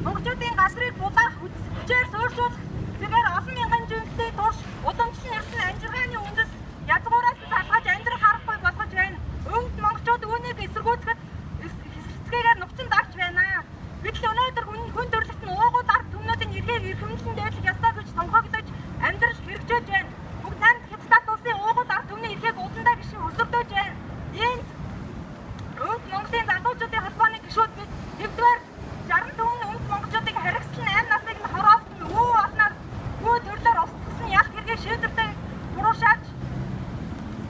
монголчуудын газрыг булаах хүчээр суурьшуулах зэрэг олон мянган жилийн турш удамчин ирсэн амжиргааны үндэс язгуураас залгаж амьдрах аргагүй болгож байна. Өвд монголчууд үүнийг эсэргүүцэхэд хэсгээгээр нухчин давж байна. Гэтэл өнөөдөр хүн төрөлхт нь уугуул ард түмнүүдийн эргийг эрхэмлэн дээдлэх ёстой гэж тунхаглаж амьдрал хэрэгжиж байна. Бүгд танд Хятад улсын уугуул ард түмний эрхийг удандаа гişин өсөрдөж байна. Энд өвд монголын залуучуудын холбооны гишүүд бид нэгдүгээр 64 өвд монголчуудыг харгислан 8 насныг нь хороосон өө олноор өө төрлөөр устгасан яг хэргийг шийдвэртэй буруушааж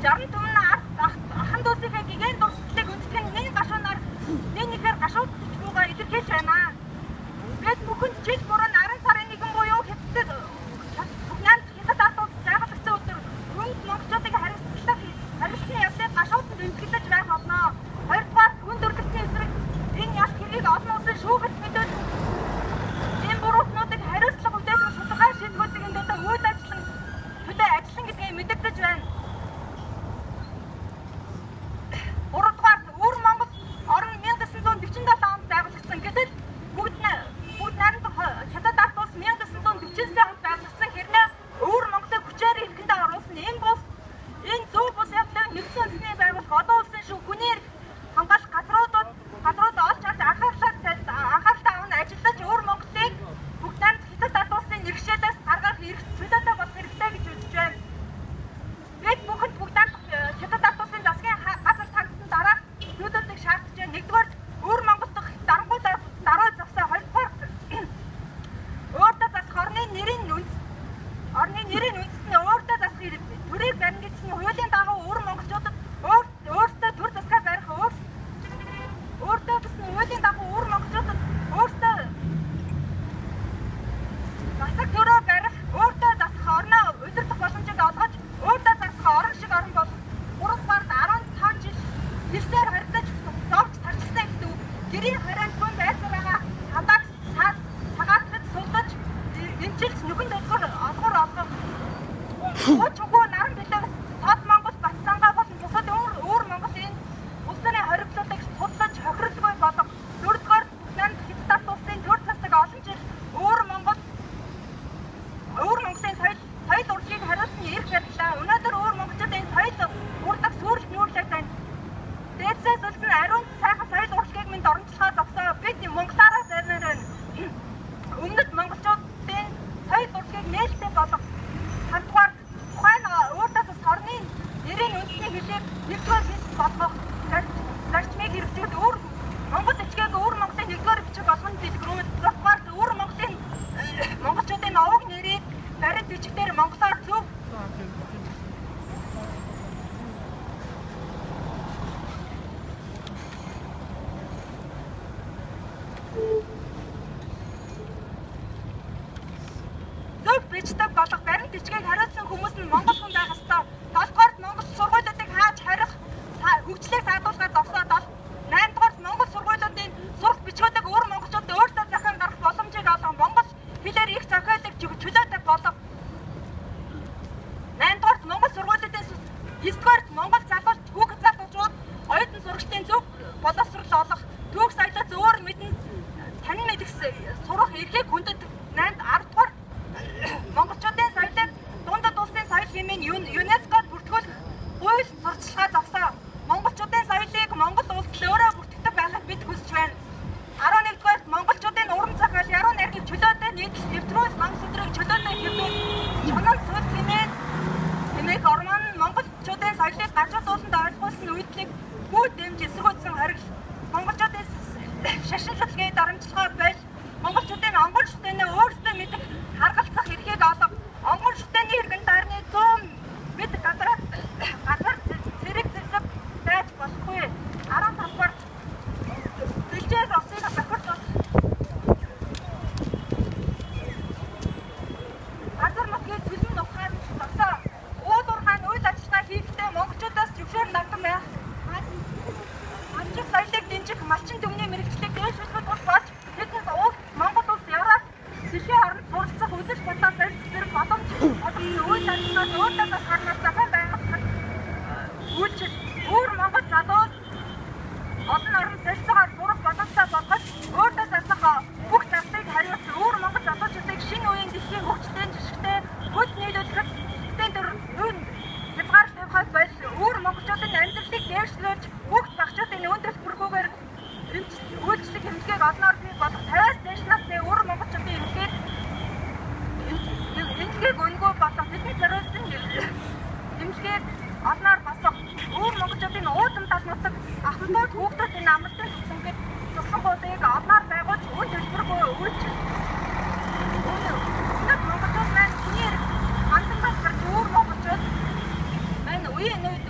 64 ахын дүүсийнхээ гигэн дурсгалыг үндэтгэн нэг гашуунаар нэгээр гашууд төвгөө илэрхийлж байна. Бид бүхэнд жил бүрэн 10 сарын 1 буюу Хятад Хятад улс зайгалагдсан өдөр өвд монголчуудыг харгислан явдлыг гашуудад үндэтгэж байх болно. Хоёрдугаар хүн төрөлхтний эсрэг энэ ялт хэргийг олон улсын шүүхэд мэдээд энэ буруутнуудыг хариуцлага үдээсэн судалгаа шийдвэрүүдийн дэндээ үйл ажиллан гэдгийг мэдэгдэж байна. Гуравдугаар өвөр Монгол орн 1947 онд байгуулагдсан гэтэл бүгд найрамд Хятад ард улс 1949 онд байгуулагдсан хэрнээ өвөр Монголыг хүчээр иргэндээ оруулсан энэ зөв бус явдлыг нэгдсэн үндэсний байгууллага олон улсын хүний хамгаалах газрууд олж харж анхааралтай аван ажиллаж өвөр Монголыг бүгд найрамд Хятад ард улсын нэршээлээс гаргах чөлөөтэй болох хэрэгтэй гэж үзэж байна. Бид бүхэнд бүгд найрамд Хятад ард улсын засгийн газар тагтан дараах зүйлүүдийг шаардж байна. Нэгдүгээр өвөр Монгол дахь дарангуй даруй зогсоо, хоёрдугаар өөртөө засах орны нэрийн үндэс нь өөртөө засах төрийг барина гэсэн хуулийн дагуу өвөр монголчуудад өөртөө төр засгаа барих өөртөө гэсэн хуулийн дагуу өвөр монголчуудад өөртөө засаг төрөө барих, өөртөө засах орноо удирдах боломжийг олгож, өөртөө засах орон шиг орн болох 3-р 15 жил хэлсээр харьцаж зовж тарчсан гэдэг гэрийн харайнд хүн байсаар байгаа хадаад цагаатгад сулдаж эмчилж нүхэн олгор олгох чугуу наран билээ тод Монгол Батцангаа болон бусад өвөр Монголын улс төрийн хоригдлуудыг судлаж хохирлгүй болох дөрөвдүгээр найрамд Хятад улсын төр засаг олон жил өвөр Монголын соёл урлагийг хариуцсан эрх барилаа. Өнөөдөр өвөр монголчуудын соёл урлаг сүрэлт нүүрлээд байна. Дээдсээс үлдсэн ариун сайхан соёл урлагийг минь оромжлохоо зогсоо бид монголаараа зарнаар байна. Өмнөд монголчуудын соёл урлагийг нээлттэй болох хамтгаар тухайн өөртөө орны нэрийн үндэсний хэлийг нэгдүгээр хэл болгох зарчмыг хэрэгжүүлж өвөр Монгол бичгийг өвөр Монголын нэгдүгээр бичиг болгоно дэлгэрүүлж дурдгаар өвөр монголчуудын овог нэрийг баримт бичгээр монголоор зөв бичдэг болох баримт бичгийг хариуцсан хүмүүс нь монгол хүн байх ёстой. 7-дугаарт монгол сургуулиудыг хааж харих хөгжлийг саадуулахад зогсоод 8-дугаарт монгол сургуулиудын сурах бичгүүдийг өвөр монголчууд өөрсдөө захиан гаргах боломжийг олгон монгол хэлээр их зохиолыг чөлөөтэй болох. 8-дугаарт монгол сургуулиудын 9-дугаарт монгол хүүхэд залуучууд оюутан сургалтын зөв боловсрол олох, түүх соёлоос өөр мэдэн танин мэдэх сурах эрхийг хүндэт. 10-дугаар монголчуудын соёлыг дундад улсын соёл хэмээн ЮНЕСКОд бүртгүүлэх хууль сурталчилгаа зогсоо. Монголчуудын соёлыг Монгол улс өөрөө бүртгэдэг байхыг бид хүсэж байна. 11-дугаарт монголчуудын уран зохиол, яруу найргийн чөлөөтэй нийтлэл нэвтрүүлэх ном сүдрийг чөлөөтэй хэвлүүлэх чонон цус хэмээх ормон монголчуудын соёлыг гажууд ууланд ойлгуулсан үйдлийг бүгд дэмж эсэргүүцсэн хоригл. Монголчуудын шашинлагыг дарамжлахаар байж монголчуудын онгон шүтэнээ өөрсдөө мэдэх харгалзах эрхийг олго. Онгон шүтэний иргэн дарны 100 мэд газар зэрэг зэрэг байж болохгүй. 15-гаар бэлжээ Росыг бохирд газар нутгийн цөлмөн ухаан зогсоо. Уулуурхаан үйл ажиллагаа хийхдээ монголчуудаас зөвшөөр нагдан байх. Амжиг соёлыг дэмжих малчин төвний мэрэгчлийг дээшлүүлэхэд тус болж тэднээс Монгол улс Европ дэлхийн орнд суралцах үзэл бодлоос зэрэг боломж үйл ажиллагааг өөртөө бас харнаас дахин байгуулах үйлчил өвөр Монгол залуус олон орон солилцоогоор сурах боломжтой болгож өөртөө заслах бүх залтыг хариуцсан өөр монгол залуучуудыг шинэ үеийн дэлхийн хөгжлийн жишгтэй хөт нийлүүлэх эцсийн төр юун хязгаар тавихад бол өөр монголчуудын амьдралыг дээшлүүлж бүх багчуудын өн төлбөргүйгээр үйлчлэг хэмжээг олон орныг болох 50-аас дээш насны өөр монголчуудын эмнэлгийг өнгөө болох бидний зориулсан эмнэлгийг олноор босох өөр монголчуудын уудам талнутаг ахмад хүүхдүүдийн амралтын тусламжуудыг олноор байгуулж өн төлбөргүй үйлчлэх монголчууд маань чиний хандан батгар өөр монголчууд маань үеийн үед